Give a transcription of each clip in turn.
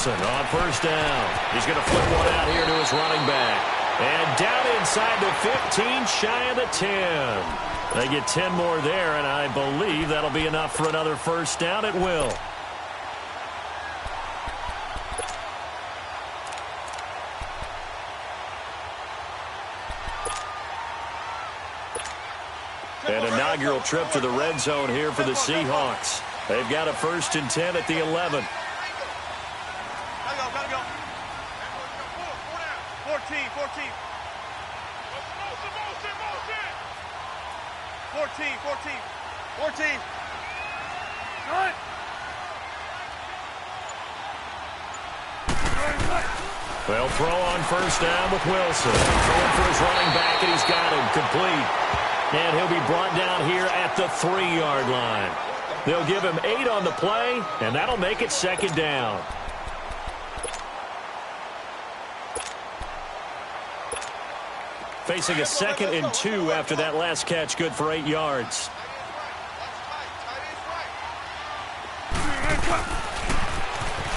Wilson on first down. He's going to flip one out here to his running back. And down inside the 15, shy of the 10. They get 10 more there, and I believe that'll be enough for another first down. It will. An inaugural trip to the red zone here for the Seahawks. They've got a 1st and 10 at the 11. 14. They'll throw on first down with Wilson. Throwing for his running back, and he's got him complete. And he'll be brought down here at the 3-yard line. They'll give him 8 on the play, and that'll make it 2nd down. Facing a 2nd and 2 after that last catch, good for 8 yards.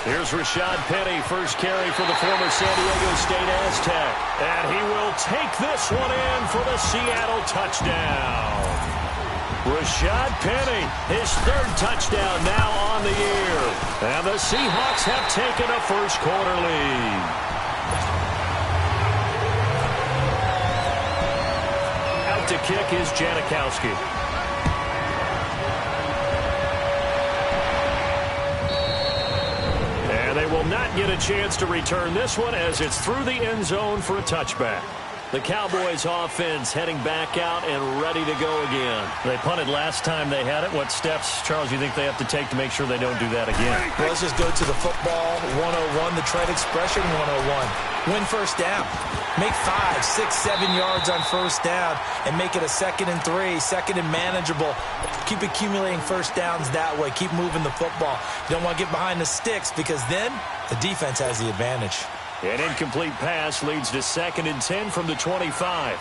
Here's Rashad Penny, first carry for the former San Diego State Aztec. And he will take this one in for the Seattle touchdown. Rashad Penny, his 3rd touchdown now on the year. And the Seahawks have taken a first-quarter lead. Out to kick is Janikowski. They will not get a chance to return this one as it's through the end zone for a touchback. The Cowboys offense heading back out and ready to go again. They punted last time they had it. What steps, Charles, do you think they have to take to make sure they don't do that again? Well, let's just go to the football 101, the trade expression 101. Win first down. Make 5, 6, 7 yards on first down and make it a 2nd and 3, 2nd and manageable. Keep accumulating first downs that way. Keep moving the football. You don't want to get behind the sticks because then the defense has the advantage. An incomplete pass leads to 2nd and 10 from the 25.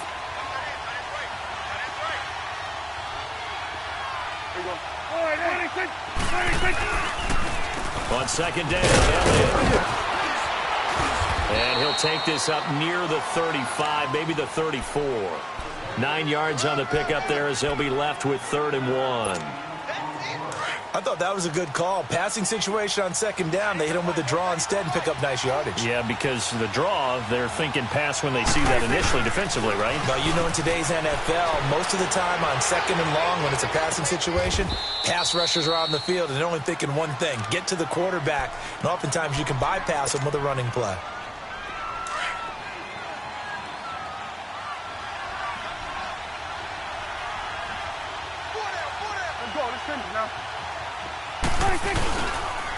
On 2nd down, Elliott. And he'll take this up near the 35, maybe the 34. 9 yards on the pickup there as they'll be left with 3rd and 1. I thought that was a good call. Passing situation on 2nd down. They hit him with a draw instead and pick up nice yardage. Yeah, because the draw, they're thinking pass when they see that initially defensively, right? But you know, in today's NFL, most of the time on 2nd and long, when it's a passing situation, pass rushers are out in the field and they're only thinking one thing, get to the quarterback. And oftentimes you can bypass them with a running play.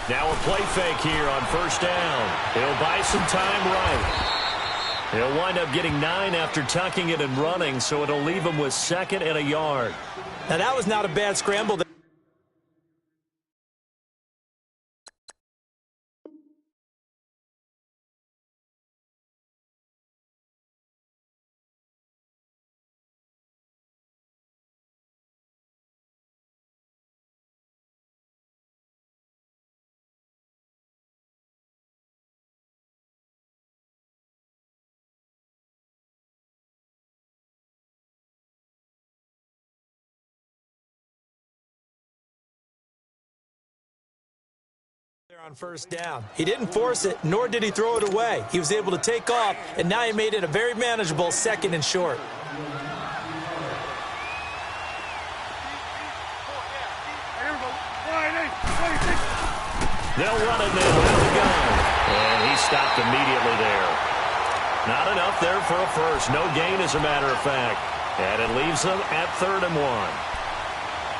Now a play fake here on first down. He'll buy some time right. He'll wind up getting 9 after tucking it and running, so it'll leave him with 2nd and a yard. Now that was not a bad scramble. On first down. He didn't force it, nor did he throw it away. He was able to take off, and now he made it a very manageable 2nd and short. They'll run it now. Out the gun. And he stopped immediately there. Not enough there for a first. No gain, as a matter of fact. And it leaves them at 3rd and 1.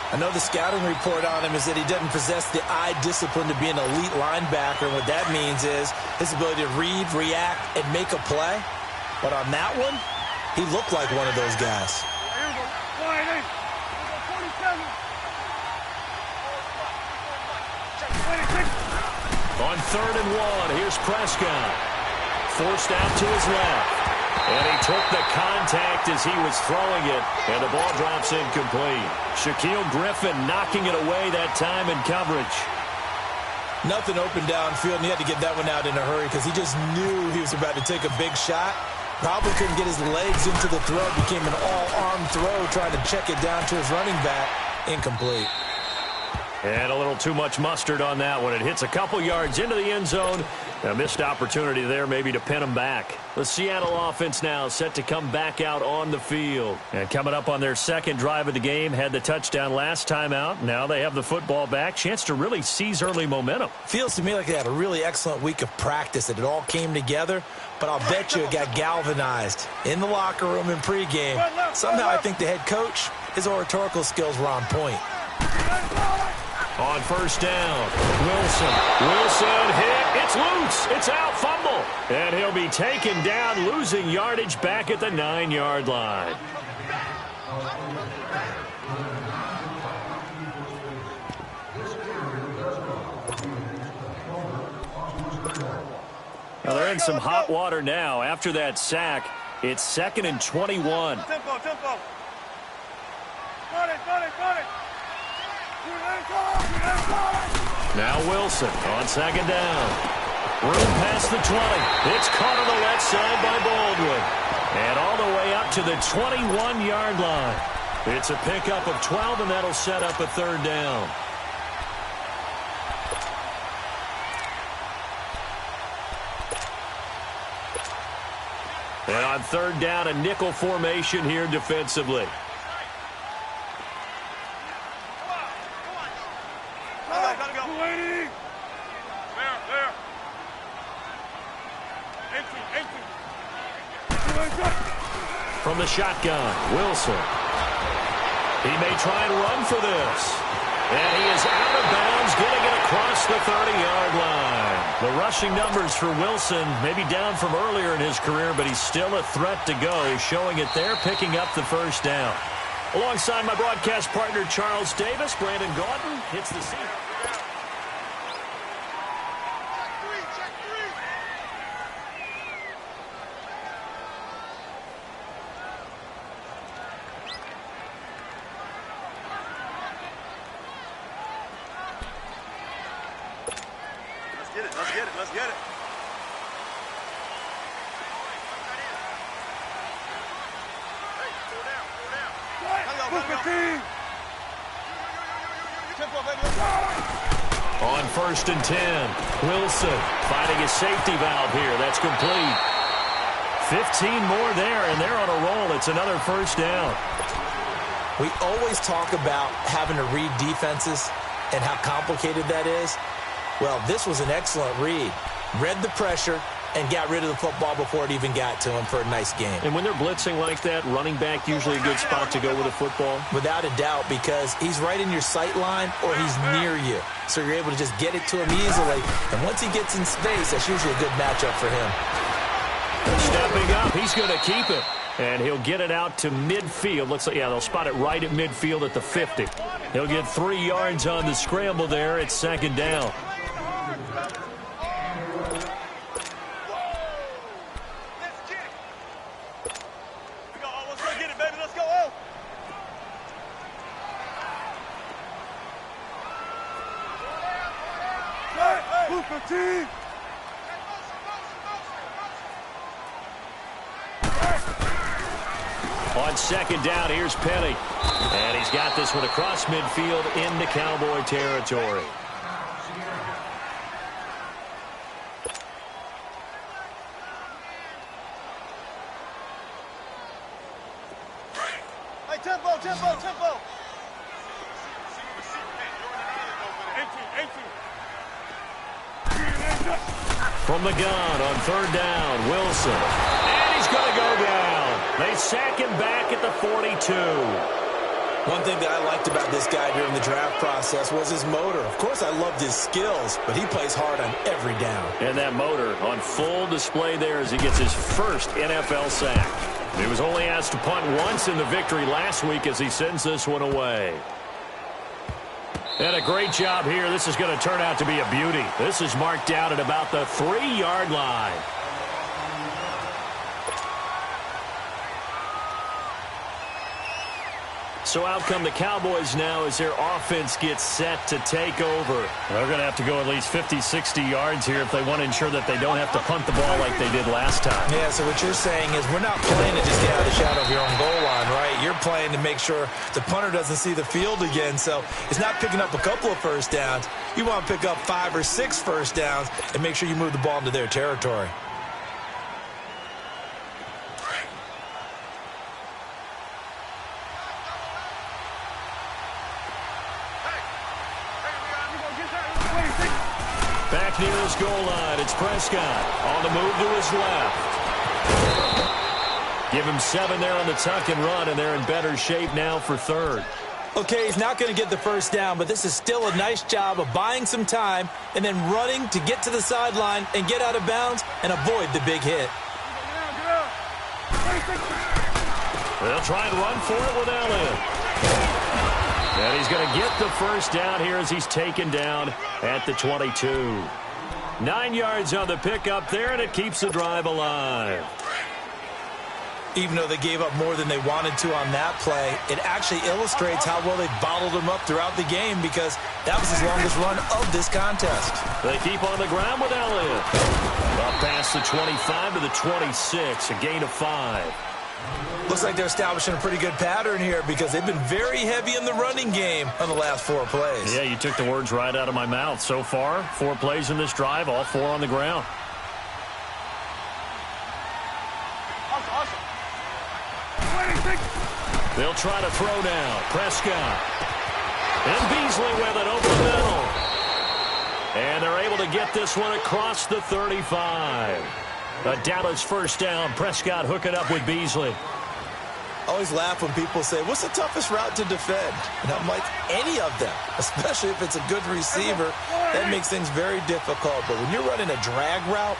I know the scouting report on him is that he doesn't possess the eye discipline to be an elite linebacker. What that means is his ability to read, react, and make a play. But on that one, he looked like one of those guys. On 3rd and 1, here's Prescott. Forced out to his left. And he took the contact as he was throwing it, and the ball drops incomplete. Shaquille Griffin knocking it away that time in coverage. Nothing open downfield, and he had to get that one out in a hurry because he just knew he was about to take a big shot. Probably couldn't get his legs into the throw. Became an all-arm throw, trying to check it down to his running back. Incomplete. And a little too much mustard on that one. It hits a couple yards into the end zone. A missed opportunity there maybe to pin him back. The Seattle offense now set to come back out on the field. And coming up on their second drive of the game, had the touchdown last time out. Now they have the football back. Chance to really seize early momentum. Feels to me like they had a really excellent week of practice, that it all came together. But I'll bet you it got galvanized in the locker room in pregame. Somehow I think the head coach, his oratorical skills were on point. On first down, Wilson hit. It's loose. It's out. Fumble. And he'll be taken down, losing yardage back at the 9-yard line. Now they're in some hot water now. After that sack, it's 2nd and 21. Tempo. Got it. Now Wilson on second down. Room past the 20. It's caught on the left side by Baldwin. And all the way up to the 21-yard line. It's a pickup of 12, and that'll set up a third down. And on third down, a nickel formation here defensively. From the shotgun, Wilson. He may try and run for this. And he is out of bounds, getting it across the 30-yard line. The rushing numbers for Wilson maybe down from earlier in his career, but he's still a threat to go, showing it there, picking up the first down. Alongside my broadcast partner, Charles Davis, Brandon Gaudin hits the scene. Let's get it. On 1st and 10, Wilson finding his safety valve here. That's complete. 15 more there, and they're on a roll. It's another first down. We always talk about having to read defenses and how complicated that is. Well, this was an excellent read. Read the pressure and got rid of the football before it even got to him for a nice game. And when they're blitzing like that, running back usually a good spot to go with a football? Without a doubt, because he's right in your sight line or he's near you. So you're able to just get it to him easily. And once he gets in space, that's usually a good matchup for him. Stepping up, he's going to keep it. And he'll get it out to midfield. Looks like, yeah, they'll spot it right at midfield at the 50. He'll get 3 yards on the scramble there. It's second down. On second down, here's Penny. And he's got this one across midfield into Cowboy territory. Hey, tempo. From the gun on third down, Wilson. And he's going to go down. They sack him back at the 42. One thing that I liked about this guy during the draft process was his motor. Of course, I loved his skills, but he plays hard on every down. And that motor on full display there as he gets his first NFL sack. He was only asked to punt once in the victory last week as he sends this one away. And a great job here. This is going to turn out to be a beauty. This is marked out at about the 3-yard line. So out come the Cowboys now as their offense gets set to take over. They're going to have to go at least 50, 60 yards here if they want to ensure that they don't have to punt the ball like they did last time. Yeah, so what you're saying is we're not playing to just get out of the shadow of your own goal line, right? You're playing to make sure the punter doesn't see the field again. So it's not picking up a couple of first downs. You want to pick up 5 or 6 first downs and make sure you move the ball into their territory. Back near his goal line, it's Prescott on the move to his left. Give him 7 there on the tuck and run, and they're in better shape now for third. Okay, he's not going to get the first down, but this is still a nice job of buying some time and then running to get to the sideline and get out of bounds and avoid the big hit. They'll try and run for it with Elliott. And he's going to get the first down here as he's taken down at the 22. 9 yards on the pickup there, and it keeps the drive alive. Even though they gave up more than they wanted to on that play, it actually illustrates how well they bottled him up throughout the game because that was his longest run of this contest. They keep on the ground with Elliott. Up past the 25 to the 26, a gain of 5. Looks like they're establishing a pretty good pattern here because they've been very heavy in the running game on the last 4 plays. Yeah, you took the words right out of my mouth. So far, 4 plays in this drive, all 4 on the ground. They'll try to throw now. Prescott. And Beasley with it over the middle. And they're able to get this one across the 35. A Dallas first down. Prescott hooking up with Beasley. I always laugh when people say, what's the toughest route to defend? And I'm like, any of them, especially if it's a good receiver. That makes things very difficult. But when you're running a drag route,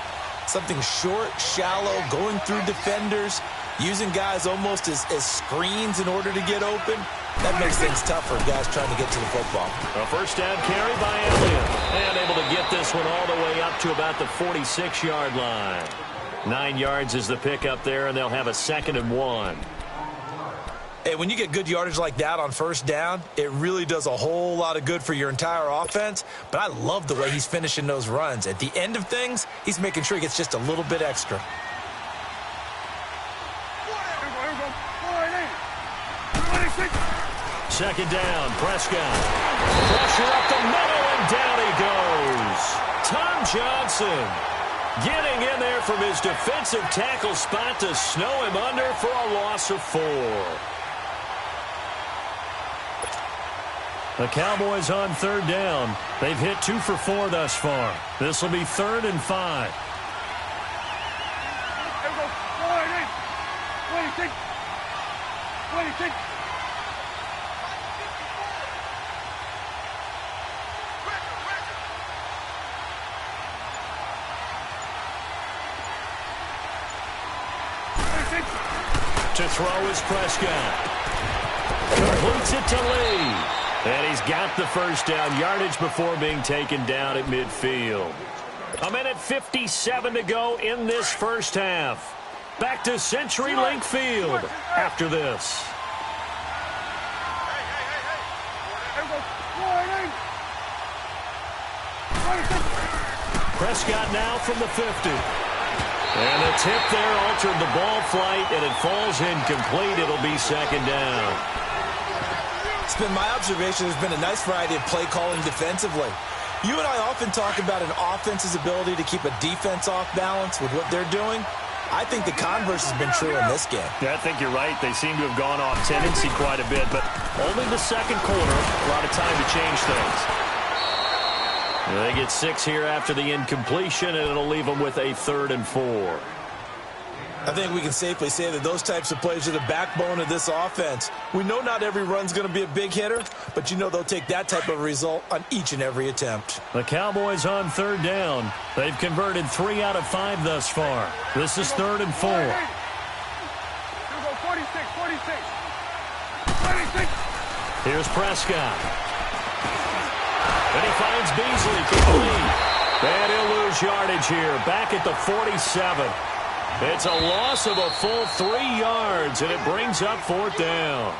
something short, shallow, going through defenders, using guys almost as screens in order to get open, that makes things tough for guys trying to get to the football. A first down carry by Elliott. And able to get this one all the way up to about the 46-yard line. 9 yards is the pickup there, and they'll have a 2nd and 1. Hey, when you get good yardage like that on first down, it really does a whole lot of good for your entire offense. But I love the way he's finishing those runs. At the end of things, he's making sure he gets just a little bit extra. Second down, Prescott. Pressure up the middle, and down he goes. Tom Johnson getting in there from his defensive tackle spot to snow him under for a loss of 4. The Cowboys on third down. They've hit 2 for 4 thus far. This will be 3rd and 5. To throw is Prescott. Completes it to Lee. And he's got the first down yardage before being taken down at midfield. 1:57 to go in this first half. Back to CenturyLink Field after this. Prescott now from the 50. And the tip there altered the ball flight, and it falls incomplete. It'll be 2nd down. It's been my observation there's been a nice variety of play calling defensively. You and I often talk about an offense's ability to keep a defense off balance with what they're doing. I think the converse has been true in this game. Yeah, I think you're right. They seem to have gone off tendency quite a bit, but only the second quarter. A lot of time to change things. They get 6 here after the incompletion, and it'll leave them with a 3rd and 4. I think we can safely say that those types of plays are the backbone of this offense. We know not every run's going to be a big hitter, but you know they'll take that type of result on each and every attempt. The Cowboys on third down. They've converted 3 out of 5 thus far. This is 3rd and 4. 46. Here's Prescott. And he finds Beasley complete. And he'll lose yardage here. Back at the 47. It's a loss of a full 3 yards, and it brings up 4th down.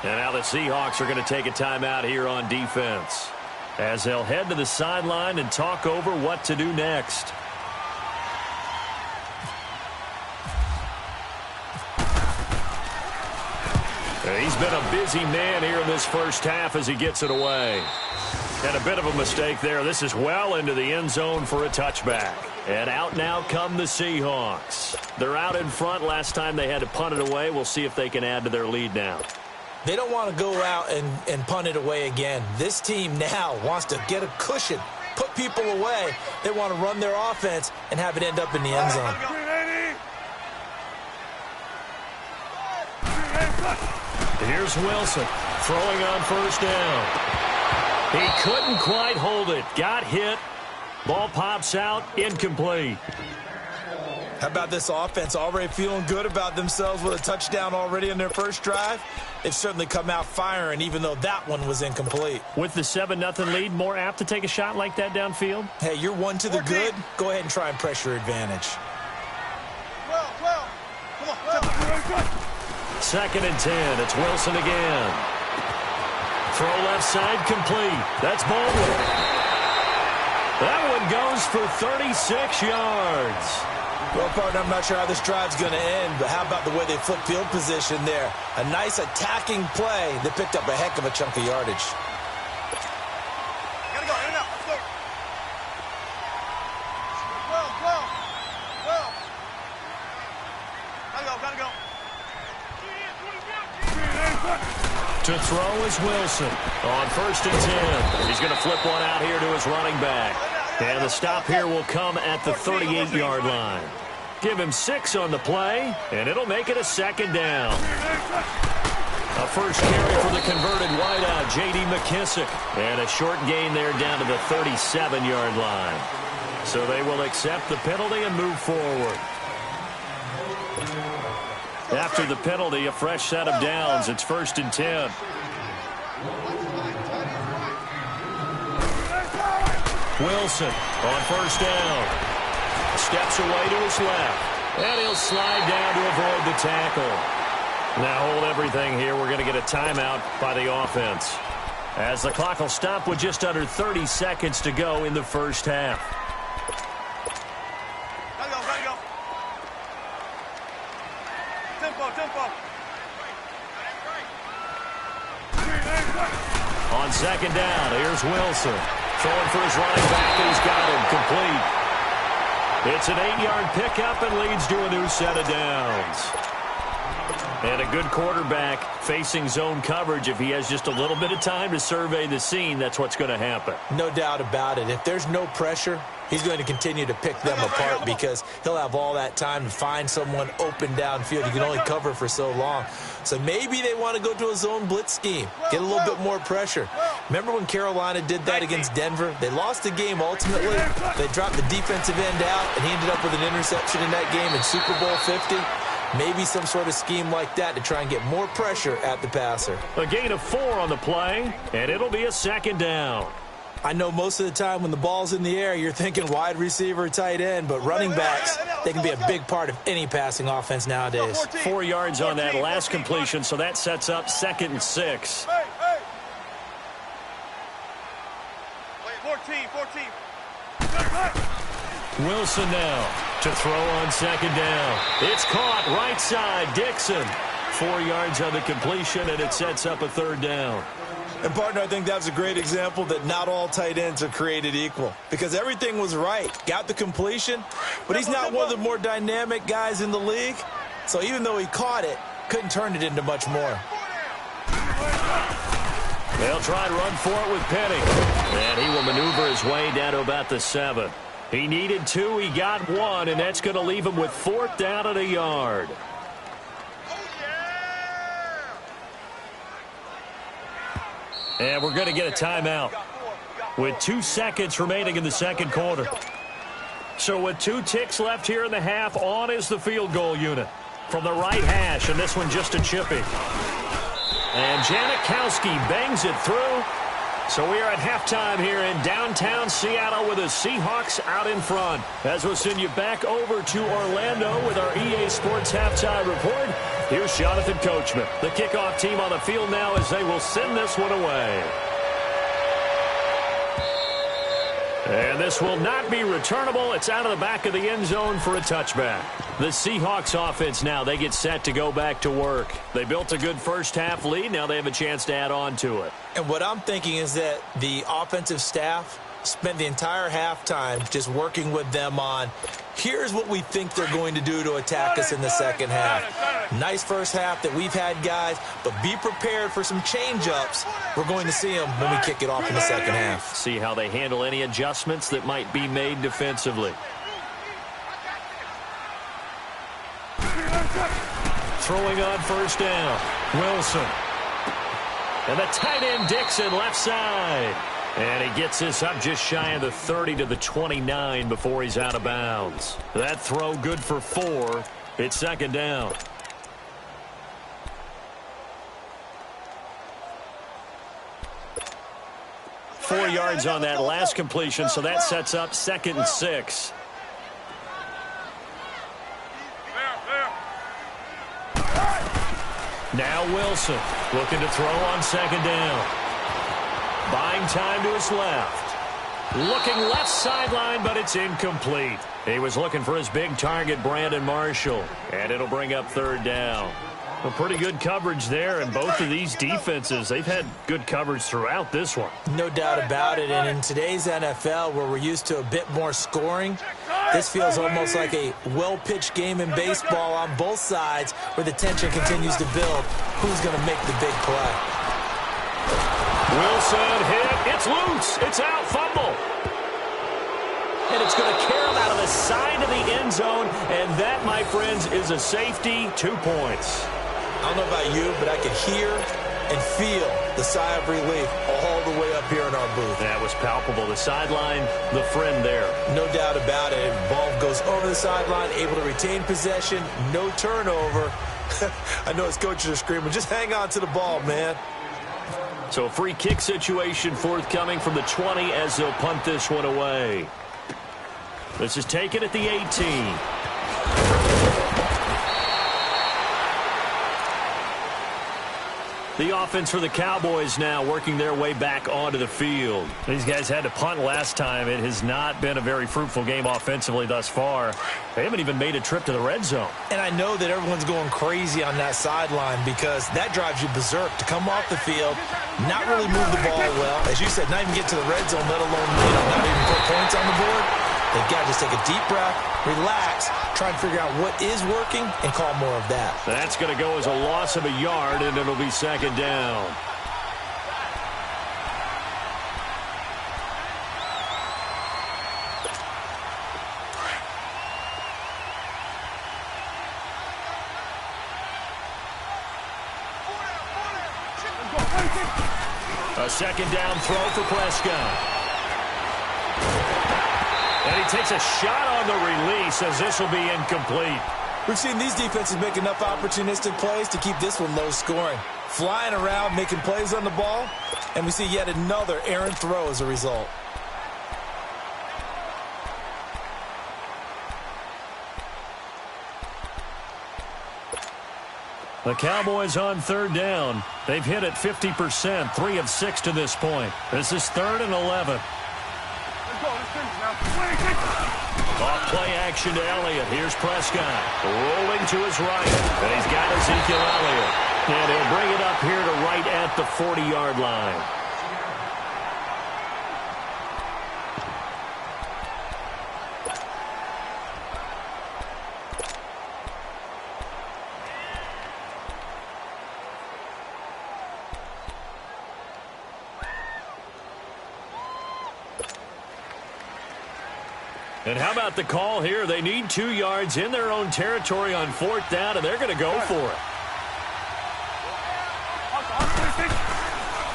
And now the Seahawks are going to take a timeout here on defense, as they'll head to the sideline and talk over what to do next. He's been a busy man here in this first half as he gets it away. And a bit of a mistake there. This is well into the end zone for a touchback. And out now come the Seahawks. They're out in front. Last time they had to punt it away. We'll see if they can add to their lead now. They don't want to go out and punt it away again. This team now wants to get a cushion, put people away. They want to run their offense and have it end up in the end zone. Here's Wilson throwing on first down. He couldn't quite hold it. Got hit. Ball pops out. Incomplete. How about this offense already feeling good about themselves with a touchdown already in their first drive? They've certainly come out firing, even though that one was incomplete. With the 7-0 lead, more apt to take a shot like that downfield? Hey, you're one to the good. Go ahead and try and pressure advantage. 12. Come on. 2nd and 10. It's Wilson again. Throw left side complete. That's Baldwin. That one goes for 36 yards. Well, partner, I'm not sure how this drive's going to end, but how about the way they flip field position there? A nice attacking play that picked up a heck of a chunk of yardage. Gotta go, in and out. Let's go. 12. Gotta go. To throw is Wilson on 1st and 10. He's going to flip one out here to his running back. And the stop here will come at the 38-yard line. Give him 6 on the play, and it'll make it a 2nd down. A first carry for the converted wideout, J.D. McKissick. And a short gain there down to the 37-yard line. So they will accept the penalty and move forward. After the penalty, a fresh set of downs. It's 1st and 10. Wilson on 1st down. Steps away to his left. And he'll slide down to avoid the tackle. Now hold everything here. We're going to get a timeout by the offense, as the clock will stop with just under 30 seconds to go in the first half. Gotta go. Tempo. On 2nd down, here's Wilson. Throwing for his running back, and he's got him complete. It's an 8-yard pickup and leads to a new set of downs. And a good quarterback facing zone coverage. If he has just a little bit of time to survey the scene, that's what's going to happen. No doubt about it. If there's no pressure, he's going to continue to pick them apart because he'll have all that time to find someone open downfield. You can only cover for so long. So maybe they want to go to a zone blitz scheme, get a little bit more pressure. Remember when Carolina did that against Denver? They lost the game ultimately. They dropped the defensive end out, and he ended up with an interception in that game in Super Bowl 50. Maybe some sort of scheme like that to try and get more pressure at the passer. A gain of 4 on the play, and it'll be a 2nd down. I know most of the time when the ball's in the air, you're thinking wide receiver, tight end, but running backs, they can be a big part of any passing offense nowadays. 4 yards on that last completion, so that sets up 2nd and 6. 14. Wilson now to throw on 2nd down. It's caught right side. Dixon. 4 yards on the completion, and it sets up a 3rd down. And, partner, I think that was a great example that not all tight ends are created equal, because everything was right. Got the completion, but he's not one of the more dynamic guys in the league. So even though he caught it, couldn't turn it into much more. They'll try and run for it with Penny. And he will maneuver his way down to about the 7. He needed 2. He got 1, and that's going to leave him with 4th down at a yard. And we're going to get a timeout with 2 seconds remaining in the second quarter. So with 2 ticks left here in the half, on is the field goal unit from the right hash, and this one just a chippy. And Janikowski bangs it through. So we are at halftime here in downtown Seattle with the Seahawks out in front. As we'll send you back over to Orlando with our EA Sports Halftime Report, here's Jonathan Coachman. The kickoff team on the field now as they will send this one away. And this will not be returnable. It's out of the back of the end zone for a touchback. The Seahawks offense now, they get set to go back to work. They built a good first half lead. Now they have a chance to add on to it. And what I'm thinking is that the offensive staff spent the entire halftime just working with them on, here's what we think they're going to do to attack us in the second half. Nice first half that we've had, guys, but be prepared for some change-ups. We're going to see them when we kick it off in the second half. See how they handle any adjustments that might be made defensively. Throwing on first down, Wilson. And the tight end Dixon left side. And he gets this up just shy of the 30 to the 29 before he's out of bounds. That throw good for 4. It's second down. Four yards on that last completion, so that sets up 2nd and 6. Now Wilson looking to throw on second down. Buying time to his left. Looking left sideline, but it's incomplete. He was looking for his big target, Brandon Marshall. And it'll bring up third down. Well, pretty good coverage there, and both of these defenses, they've had good coverage throughout this one. No doubt about it, and in today's NFL, where we're used to a bit more scoring, this feels almost like a well-pitched game in baseball on both sides where the tension continues to build. Who's going to make the big play? Wilson hit. It's loose. It's out. Fumble. And it's going to carry him out of the side of the end zone, and that, my friends, is a safety. 2 points. I don't know about you, but I could hear and feel the sigh of relief all the way up here in our booth. That was palpable. The sideline, the friend there. No doubt about it. Ball goes over the sideline, able to retain possession, no turnover. I know his coaches are screaming, just hang on to the ball, man. So a free kick situation forthcoming from the 20 as they'll punt this one away. This is taken at the 18. The offense for the Cowboys now working their way back onto the field. These guys had to punt last time. It has not been a very fruitful game offensively thus far. They haven't even made a trip to the red zone. And I know that everyone's going crazy on that sideline because that drives you berserk to come off the field, not really move the ball well. As you said, not even get to the red zone, let alone not even put points on the board. They've got to just take a deep breath, relax, try and figure out what is working, and call more of that. That's going to go as a loss of a yard, and it'll be second down. A second down throw for Prescott. And he takes a shot on the release as this will be incomplete. We've seen these defenses make enough opportunistic plays to keep this one low scoring. Flying around, making plays on the ball, and we see yet another errant throw as a result. The Cowboys on third down. They've hit it 50%, 3 of 6 to this point. This is 3rd and 11. Off play action to Elliott. Here's Prescott. Rolling to his right. And he's got Ezekiel Elliott. And he'll bring it up here to right at the 40-yard line. And how about the call here? They need 2 yards in their own territory on 4th down, and they're going to go for it.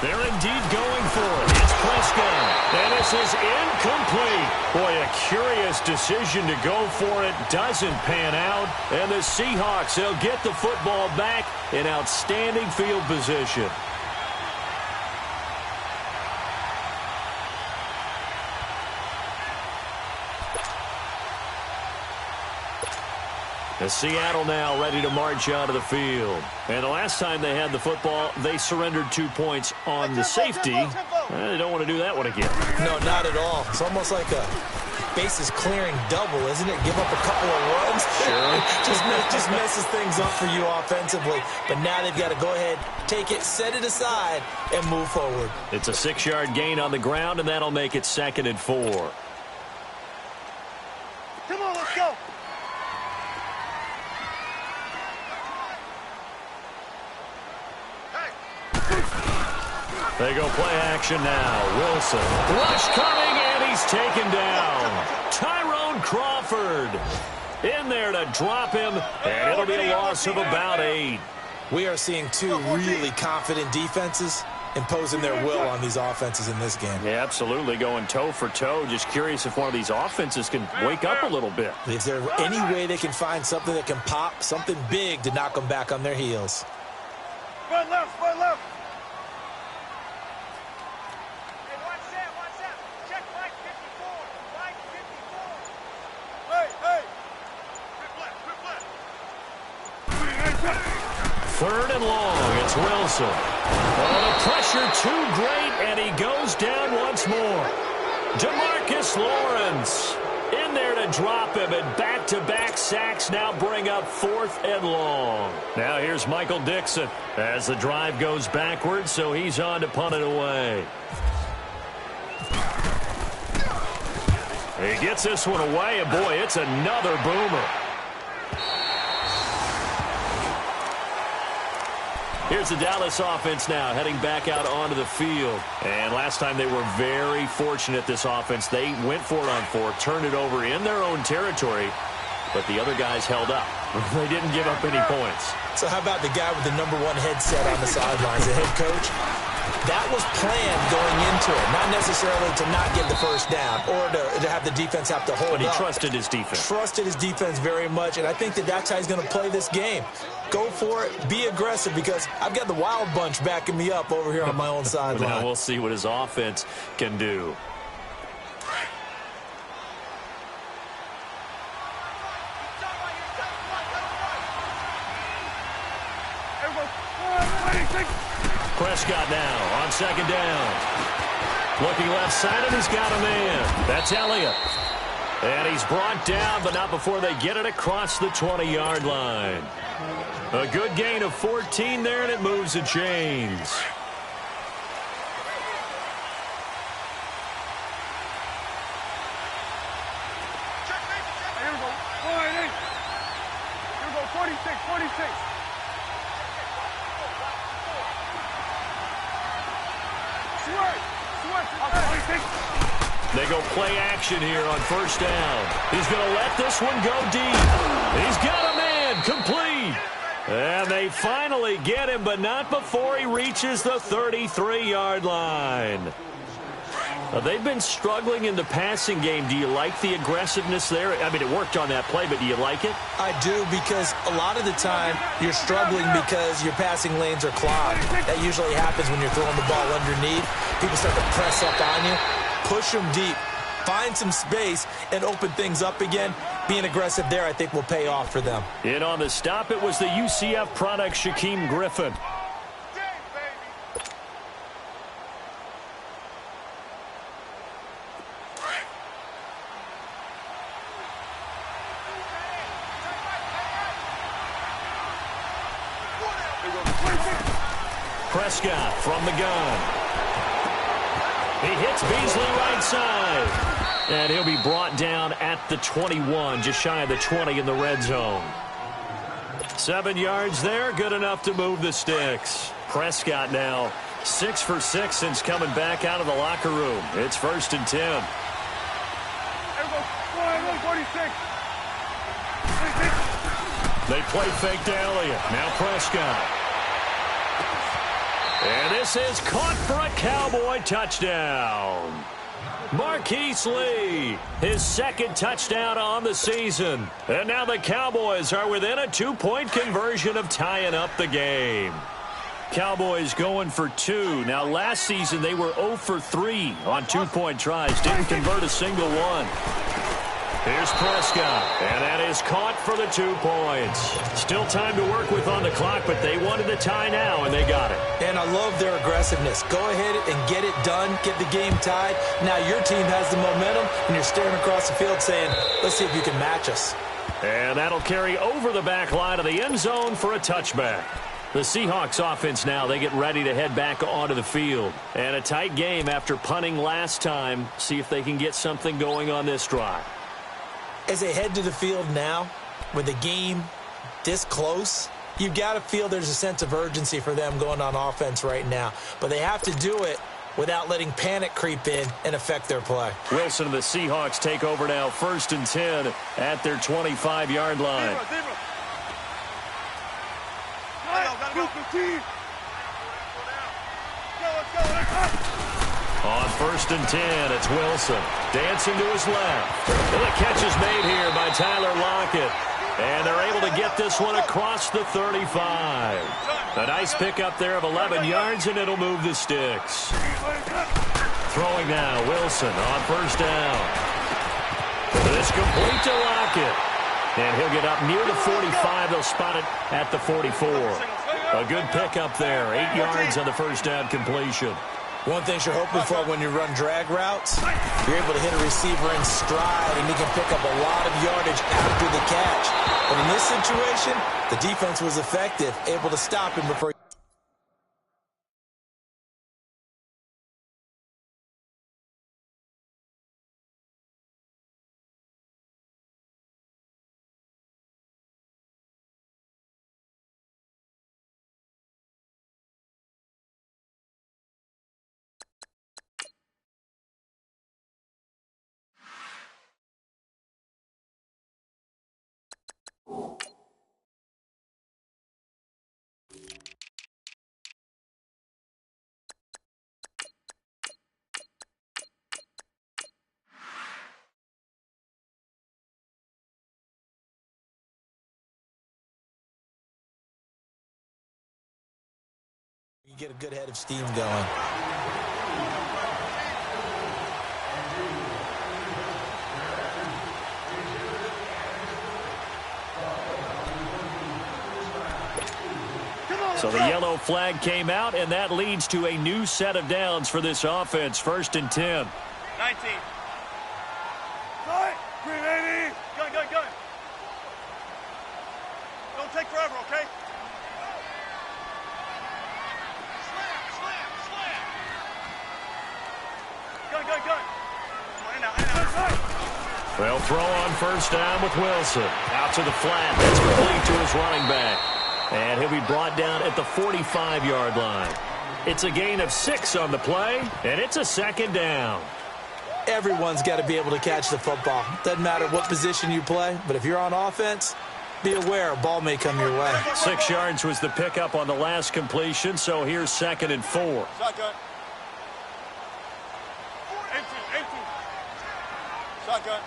They're indeed going for it. It's Prescott. And this is incomplete. Boy, a curious decision to go for it. Doesn't pan out. And the Seahawks, they'll get the football back in outstanding field position. Seattle now ready to march out of the field. And the last time they had the football, they surrendered 2 points on the safety. They don't want to do that one again. No, not at all. It's almost like a bases clearing double, isn't it? Give up a couple of runs. Sure. just messes things up for you offensively. But now they've got to go ahead, take it, set it aside, and move forward. It's a 6-yard gain on the ground, and that'll make it 2nd and 4. Come on, let's go. They go play action now. Wilson. Rush coming, and he's taken down. Tyrone Crawford in there to drop him, and it'll be a loss of about 8. We are seeing two really confident defenses imposing their will on these offenses in this game. Yeah, absolutely, going toe for toe. Just curious if one of these offenses can wake up a little bit. Is there any way they can find something that can pop, something big to knock them back on their heels? Run left, run left. Third and long, it's Wilson. Oh, the pressure too great, and he goes down once more. DeMarcus Lawrence in there to drop him, and back-to-back sacks now bring up 4th and long. Now here's Michael Dixon as the drive goes backwards, so he's on to punt it away. He gets this one away, and boy, it's another boomer. Here's the Dallas offense now heading back out onto the field. And last time they were very fortunate, this offense. They went for it on 4, turned it over in their own territory, but the other guys held up. They didn't give up any points. So how about the guy with the #1 headset on the sidelines, the head coach? That was planned going into it, not necessarily to not get the first down or to have the defense have to hold up. But he trusted his defense. Trusted his defense very much, and I think that's how he's going to play this game. Go for it, be aggressive, because I've got the wild bunch backing me up over here on my own sideline. Now we'll see what his offense can do. Prescott now on 2nd down. Looking left side, and he's got a man. That's Elliott. And he's brought down, but not before they get it across the 20-yard line. A good gain of 14 there, and it moves the chains. Here we go. 46. They go play action here on 1st down. He's going to let this one go deep. He's got a man, complete. And they finally get him, but not before he reaches the 33-yard line. They've been struggling in the passing game. Do you like the aggressiveness there? I mean, it worked on that play, but do you like it? I do, because a lot of the time you're struggling because your passing lanes are clogged. That usually happens when you're throwing the ball underneath. People start to press up on you. Push them deep. Find some space and open things up again. Being aggressive there, I think, will pay off for them. In on the stop, it was the UCF product, Shaquem Griffin. Prescott from the gun. He hits Beasley right side. And he'll be brought down at the 21, just shy of the 20 in the red zone. 7 yards there, good enough to move the sticks. Prescott now 6 for 6 since coming back out of the locker room. It's 1st and 10. They play fake to Elliott. Now Prescott. And this is caught for a Cowboy touchdown. Marquise Lee, his 2nd touchdown on the season. And now the Cowboys are within a 2-point conversion of tying up the game. Cowboys going for 2. Now, last season, they were 0 for 3 on 2-point tries. Didn't convert a single one. Here's Prescott, and that is caught for the 2 points. Still time to work with on the clock, but they wanted the tie now, and they got it. And I love their aggressiveness. Go ahead and get it done, get the game tied. Now your team has the momentum, and you're staring across the field saying, let's see if you can match us. And that'll carry over the back line of the end zone for a touchback. The Seahawks offense now, they get ready to head back onto the field. And a tight game after punting last time. See if they can get something going on this drive. As they head to the field now, with the game this close, you've got to feel there's a sense of urgency for them going on offense right now. But they have to do it without letting panic creep in and affect their play. Wilson and the Seahawks take over now, 1st and 10 at their 25-yard line. On 1st and 10, it's Wilson. Dancing to his left. And the catch is made here by Tyler Lockett. And they're able to get this one across the 35. A nice pickup there of 11 yards, and it'll move the sticks. Throwing now, Wilson on 1st down. This complete to Lockett. And he'll get up near the 45. They'll spot it at the 44. A good pickup there. 8 yards on the 1st down completion. One thing you're hoping for when you run drag routes, you're able to hit a receiver in stride, and he can pick up a lot of yardage after the catch. But in this situation, the defense was effective, able to stop him before. You get a good head of steam going. So the yellow flag came out, and that leads to a new set of downs for this offense. 1st and 10. 19. Green 80. Gun. Don't take forever, okay? Gun. They'll throw on 1st down with Wilson. Out to the flat. That's complete to his running back. And he'll be brought down at the 45-yard line. It's a gain of 6 on the play, and it's a 2nd down. Everyone's got to be able to catch the football. Doesn't matter what position you play, but if you're on offense, be aware a ball may come your way. 6 yards was the pickup on the last completion, so here's 2nd and 4. Shotgun. 18. Shotgun.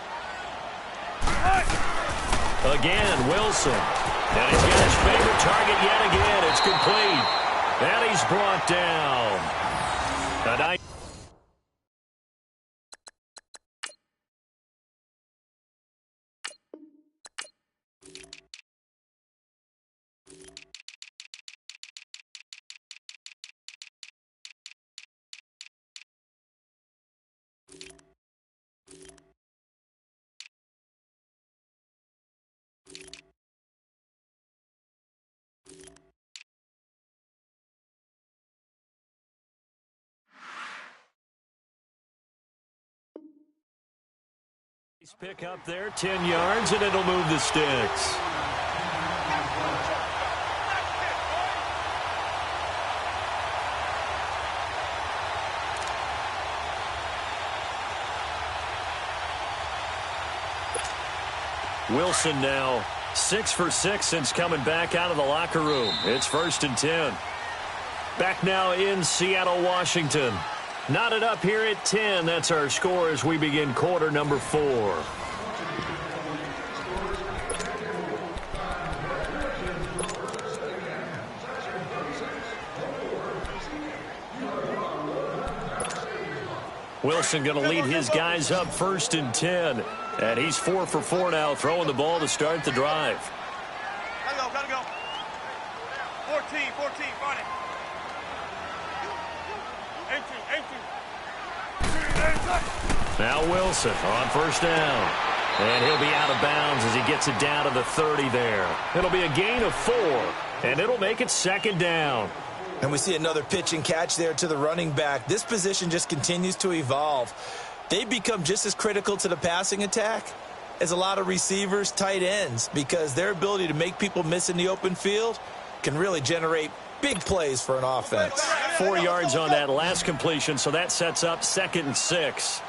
Again, Wilson. And he's got his favorite target yet again. It's complete. And he's brought down. A nice. Pick up there, 10 yards, and it'll move the sticks. Wilson now 6 for 6 since coming back out of the locker room. It's 1st and 10. Back now in Seattle, Washington. Knotted up here at 10. That's our score as we begin quarter number 4. Wilson going to lead his guys up 1st and 10 And he's 4 for 4 now, throwing the ball to start the drive. Gotta go. 14, find it. 18. Now Wilson on first down. And he'll be out of bounds as he gets it down to the 30 there. It'll be a gain of 4, and it'll make it second down. And we see another pitch and catch there to the running back. This position just continues to evolve. They've become just as critical to the passing attack as a lot of receivers, tight ends, because their ability to make people miss in the open field can really generate big plays for an offense. 4 yards on that last completion, so that sets up 2nd and 6.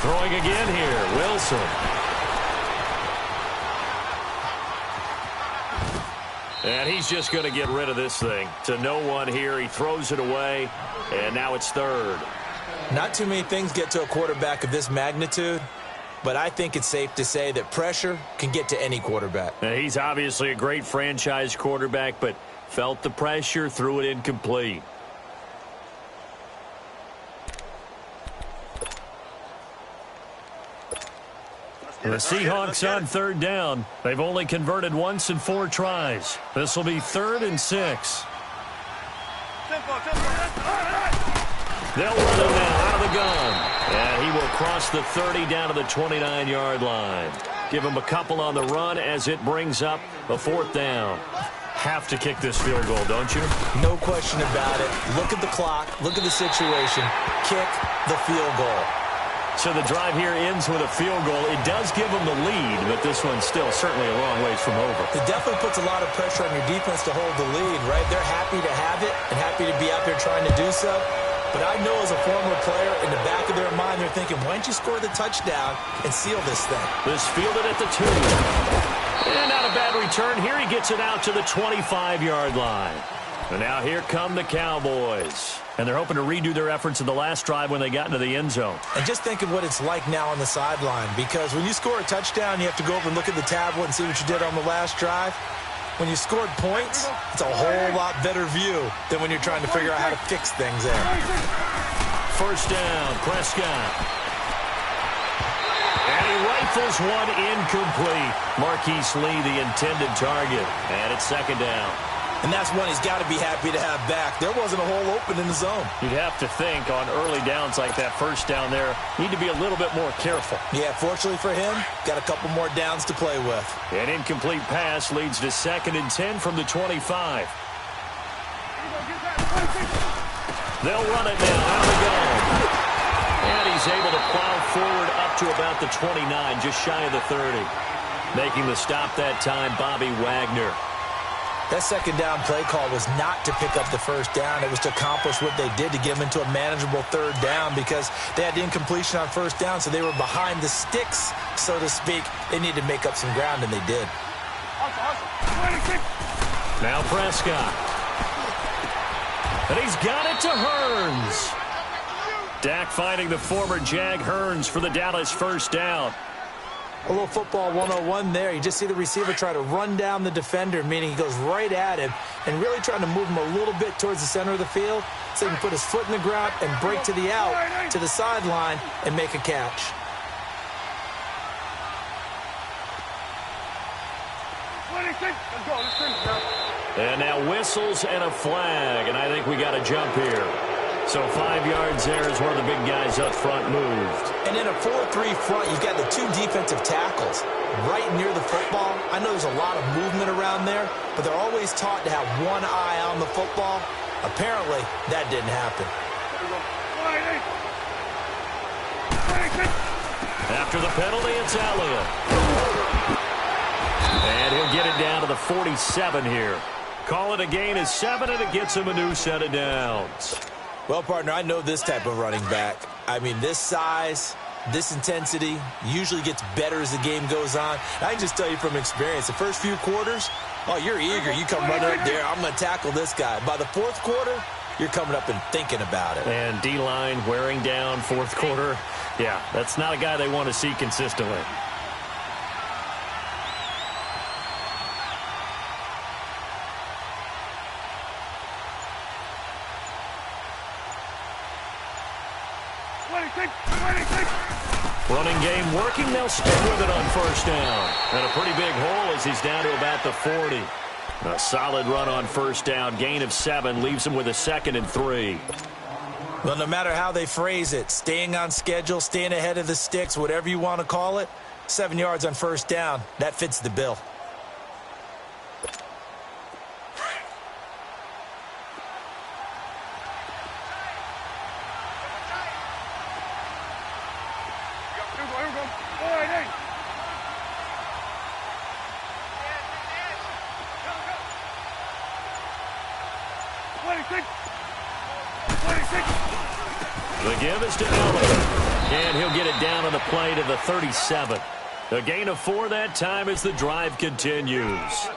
Throwing again here, Wilson. And he's just going to get rid of this thing. To no one here, he throws it away, and now it's 3rd. Not too many things get to a quarterback of this magnitude, but I think it's safe to say that pressure can get to any quarterback. And he's obviously a great franchise quarterback, but felt the pressure, threw it incomplete. The Seahawks on 3rd down. They've only converted once in 4 tries. This will be 3rd and 6. They'll run him now out of the gun. And he will cross the 30 down to the 29-yard line. Give him a couple on the run as it brings up a 4th down. Have to kick this field goal, don't you? No question about it. Look at the clock. Look at the situation. Kick the field goal. So the drive here ends with a field goal. It does give them the lead, but this one's still certainly a long ways from over. It definitely puts a lot of pressure on your defense to hold the lead, right? They're happy to have it and happy to be out there trying to do so. But I know as a former player, in the back of their mind, they're thinking, why don't you score the touchdown and seal this thing? This fielded at the 2. And not a bad return. Here he gets it out to the 25-yard line. And now here come the Cowboys. And they're hoping to redo their efforts in the last drive when they got into the end zone. And just think of what it's like now on the sideline, because when you score a touchdown, you have to go over and look at the tablet and see what you did on the last drive. When you scored points, it's a whole lot better view than when you're trying to figure out how to fix things there. First down, Prescott. And he rifles one incomplete. Marquise Lee, the intended target. And it's 2nd down. And that's one he's got to be happy to have back. There wasn't a hole open in the zone. You'd have to think on early downs like that first down there, need to be a little bit more careful. Yeah, fortunately for him, got a couple more downs to play with. An incomplete pass leads to 2nd and 10 from the 25. They'll run it now out of the gun. And he's able to plow forward up to about the 29, just shy of the 30. Making the stop that time, Bobby Wagner. That 2nd down play call was not to pick up the first down. It was to accomplish what they did to get them into a manageable 3rd down, because they had the incompletion on first down, so they were behind the sticks, so to speak. They needed to make up some ground, and they did. Now Prescott. And he's got it to Hearns. Dak finding the former Jag Hearns for the Dallas first down. A little football 101 there. You just see the receiver try to run down the defender, meaning he goes right at him and really trying to move him a little bit towards the center of the field so he can put his foot in the ground and break to the out, to the sideline, and make a catch. And now whistles and a flag, and I think we got a jump here. So 5 yards there as one of the big guys up front moved. And in a 4-3 front, you've got the 2 defensive tackles right near the football. I know there's a lot of movement around there, but they're always taught to have one eye on the football. Apparently, that didn't happen. After the penalty, it's Elliott. And he'll get it down to the 47 here. Call it a gain of 7, and it gets him a new set of downs. Well, partner, I know this type of running back. I mean, this size, this intensity usually gets better as the game goes on. I can just tell you from experience, the first few quarters, oh, you're eager. You come running up there, I'm going to tackle this guy. By the 4th quarter, you're coming up and thinking about it. And D-line wearing down 4th quarter. Yeah, that's not a guy they want to see consistently. Running game working. They'll stick with it on first down. And a pretty big hole as he's down to about the 40. A solid run on first down. Gain of 7 leaves him with a 2nd and 3. Well, no matter how they phrase it, staying on schedule, staying ahead of the sticks, whatever you want to call it, 7 yards on first down, that fits the bill. The give is to Elliott. And he'll get it down on the play to the 37. A gain of 4 that time as the drive continues.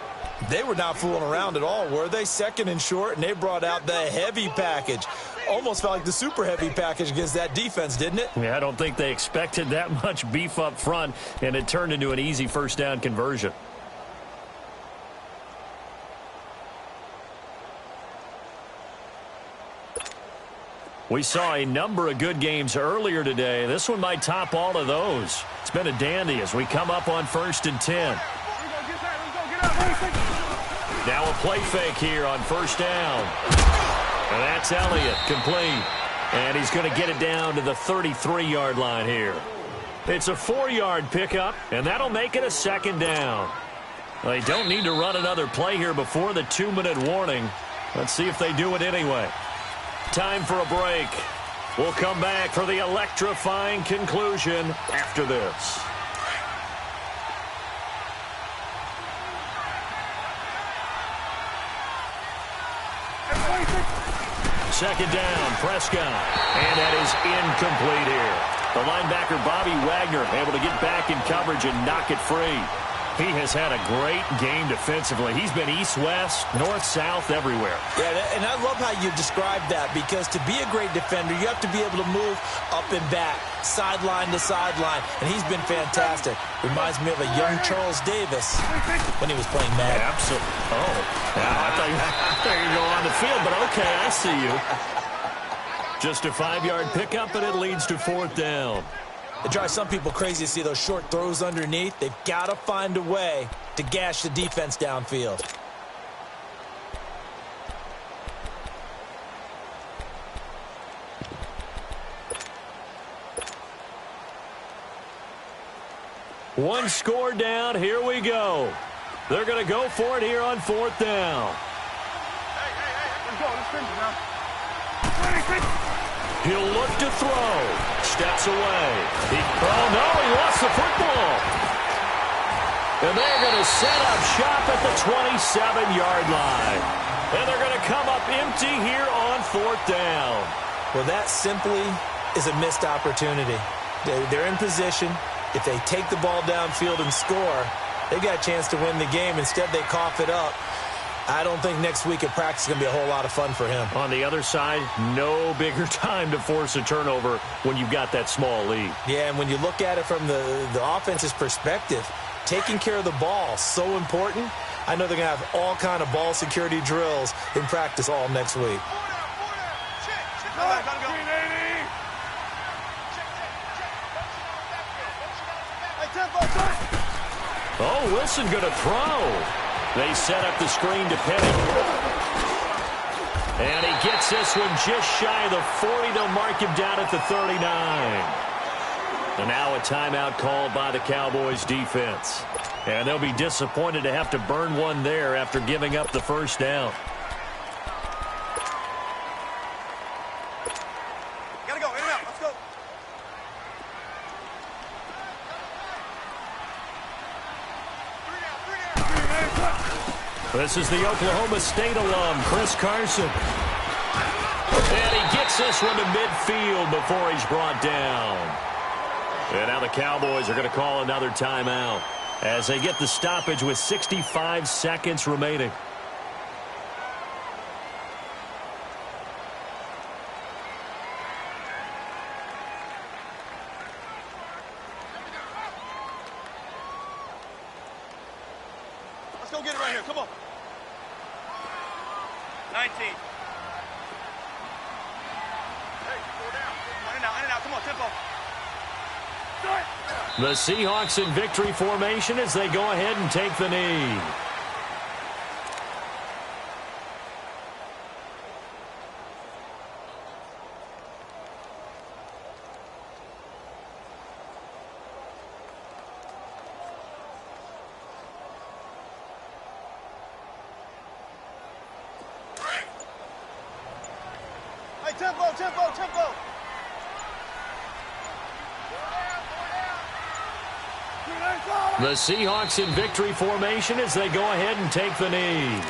They were not fooling around at all, were they? 2nd and short, and they brought out the heavy package. Almost felt like the super heavy package against that defense, didn't it? Yeah, I don't think they expected that much beef up front, and it turned into an easy first down conversion. We saw a number of good games earlier today. This one might top all of those. It's been a dandy as we come up on 1st and 10. Now a play fake here on first down. And that's Elliott, complete. And he's going to get it down to the 33-yard line here. It's a 4-yard pickup, and that'll make it a 2nd down. They don't need to run another play here before the 2-minute warning. Let's see if they do it anyway. Time for a break. We'll come back for the electrifying conclusion after this. Second down, Prescott. And that is incomplete here. The linebacker, Bobby Wagner, able to get back in coverage and knock it free. He has had a great game defensively. He's been east-west, north-south, everywhere. Yeah, and I love how you described that, because to be a great defender, you have to be able to move up and back, sideline to sideline, and he's been fantastic. Reminds me of a young Charles Davis when he was playing Madden. Absolutely. Oh, yeah, I thought you were going on the field, but okay, I see you. Just a 5-yard pickup, and it leads to 4th down. It drives some people crazy to see those short throws underneath. They've got to find a way to gash the defense downfield. One score down. Here we go. They're going to go for it here on 4th down. Let's go. Let's finish it now. He'll look to throw. Steps away. Oh, no, he lost the football. And they're going to set up shop at the 27-yard line. And they're going to come up empty here on 4th down. Well, that simply is a missed opportunity. They're in position. If they take the ball downfield and score, they've got a chance to win the game. Instead, they cough it up. I don't think next week at practice is going to be a whole lot of fun for him. On the other side, no bigger time to force a turnover when you've got that small lead. Yeah, and when you look at it from the offense's perspective, taking care of the ball, so important. I know they're going to have all kind of ball security drills in practice all next week. Oh, Wilson going to throw. They set up the screen to Penny. And he gets this one just shy of the 40. They'll mark him down at the 39. And now a timeout called by the Cowboys defense. And they'll be disappointed to have to burn one there after giving up the first down. Gotta go. In and out. Let's go. This is the Oklahoma State alum, Chris Carson. And he gets this one to midfield before he's brought down. And now the Cowboys are going to call another timeout as they get the stoppage with 65 seconds remaining. Let's go get it right here. Come on. 19. Hey, 4 down. In and out. Come on, tempo. The Seahawks in victory formation as they go ahead and take the knee. Hey, tempo, tempo, tempo. The Seahawks in victory formation as they go ahead and take the knee.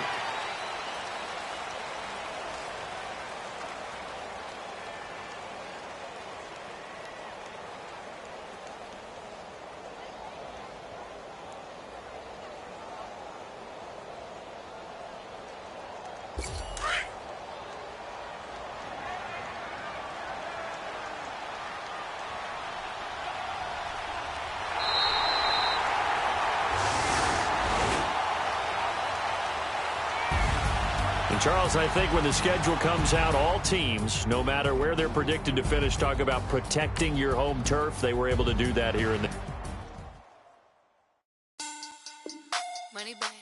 Charles, I think when the schedule comes out, all teams, no matter where they're predicted to finish, talk about protecting your home turf. They were able to do that here in the... Money back.